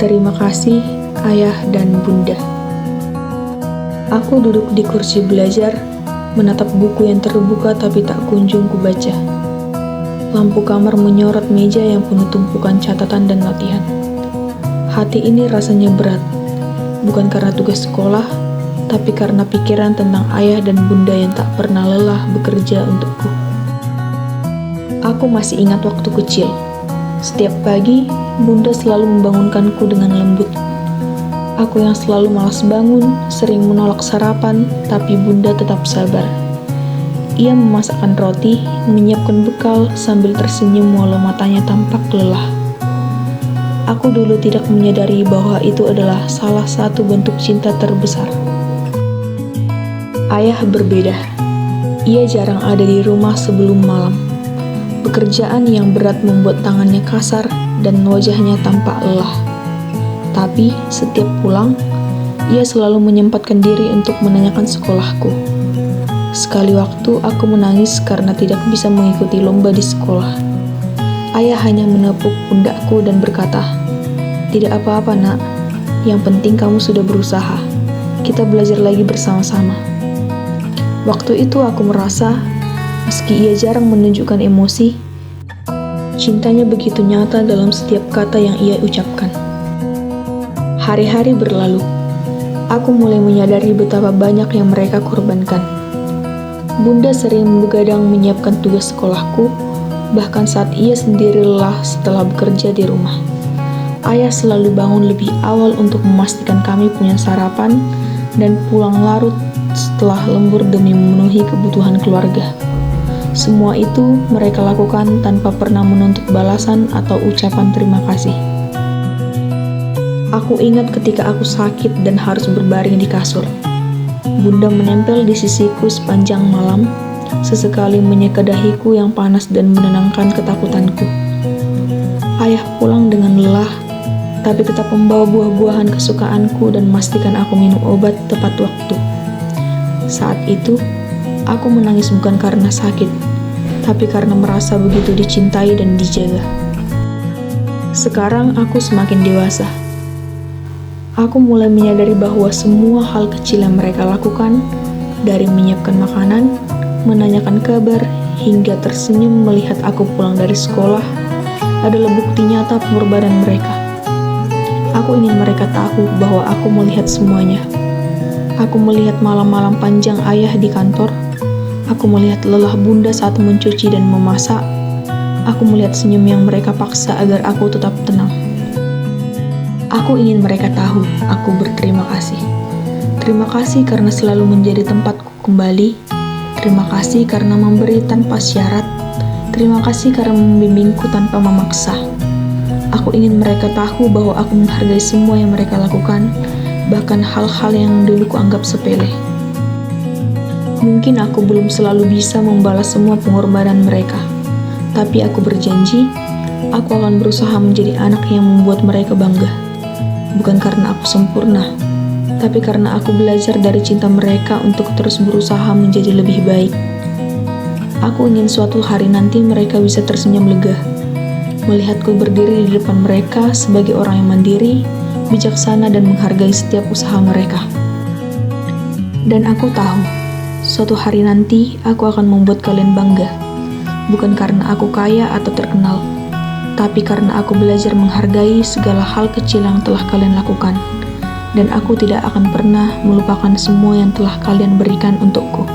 Terima kasih, Ayah dan Bunda. Aku duduk di kursi belajar, menatap buku yang terbuka tapi tak kunjung kubaca. Lampu kamar menyorot meja yang penuh tumpukan catatan dan latihan. Hati ini rasanya berat, bukan karena tugas sekolah, tapi karena pikiran tentang ayah dan bunda yang tak pernah lelah bekerja untukku. Aku masih ingat waktu kecil. Setiap pagi, bunda selalu membangunkanku dengan lembut. Aku yang selalu malas bangun, sering menolak sarapan, tapi bunda tetap sabar. Ia memasakkan roti, menyiapkan bekal sambil tersenyum walau matanya tampak lelah. Aku dulu tidak menyadari bahwa itu adalah salah satu bentuk cinta terbesar. Ayah berbeda. Ia jarang ada di rumah sebelum malam. Pekerjaan yang berat membuat tangannya kasar dan wajahnya tampak lelah. Tapi setiap pulang, ia selalu menyempatkan diri untuk menanyakan sekolahku. Sekali waktu aku menangis karena tidak bisa mengikuti lomba di sekolah. Ayah hanya menepuk pundakku dan berkata, "Tidak apa-apa, Nak. Yang penting kamu sudah berusaha. Kita belajar lagi bersama-sama." Waktu itu aku merasa, meski ia jarang menunjukkan emosi, cintanya begitu nyata dalam setiap kata yang ia ucapkan. Hari-hari berlalu. Aku mulai menyadari betapa banyak yang mereka korbankan. Bunda sering begadang menyiapkan tugas sekolahku, bahkan saat ia sendiri lelah setelah bekerja di rumah. Ayah selalu bangun lebih awal untuk memastikan kami punya sarapan dan pulang larut setelah lembur demi memenuhi kebutuhan keluarga. Semua itu mereka lakukan tanpa pernah menuntut balasan atau ucapan terima kasih. Aku ingat ketika aku sakit dan harus berbaring di kasur. Bunda menempel di sisiku sepanjang malam, sesekali menyeka dahiku yang panas dan menenangkan ketakutanku. Ayah pulang dengan lelah, tapi tetap membawa buah-buahan kesukaanku dan memastikan aku minum obat tepat waktu. Saat itu, aku menangis bukan karena sakit, tapi karena merasa begitu dicintai dan dijaga. Sekarang aku semakin dewasa. Aku mulai menyadari bahwa semua hal kecil yang mereka lakukan, dari menyiapkan makanan, menanyakan kabar, hingga tersenyum melihat aku pulang dari sekolah, adalah bukti nyata pengorbanan mereka. Aku ingin mereka tahu bahwa aku melihat semuanya. Aku melihat malam-malam panjang ayah di kantor. Aku melihat lelah bunda saat mencuci dan memasak. Aku melihat senyum yang mereka paksa agar aku tetap tenang. Aku ingin mereka tahu aku berterima kasih. Terima kasih karena selalu menjadi tempatku kembali. Terima kasih karena memberi tanpa syarat. Terima kasih karena membimbingku tanpa memaksa. Aku ingin mereka tahu bahwa aku menghargai semua yang mereka lakukan, bahkan hal-hal yang dulu kuanggap sepele. Mungkin aku belum selalu bisa membalas semua pengorbanan mereka, tapi aku berjanji, aku akan berusaha menjadi anak yang membuat mereka bangga. Bukan karena aku sempurna, tapi karena aku belajar dari cinta mereka untuk terus berusaha menjadi lebih baik. Aku ingin suatu hari nanti mereka bisa tersenyum lega, melihatku berdiri di depan mereka sebagai orang yang mandiri, bijaksana dan menghargai setiap usaha mereka. Dan aku tahu, suatu hari nanti aku akan membuat kalian bangga. Bukan karena aku kaya atau terkenal, tapi karena aku belajar menghargai segala hal kecil yang telah kalian lakukan. Dan aku tidak akan pernah melupakan semua yang telah kalian berikan untukku.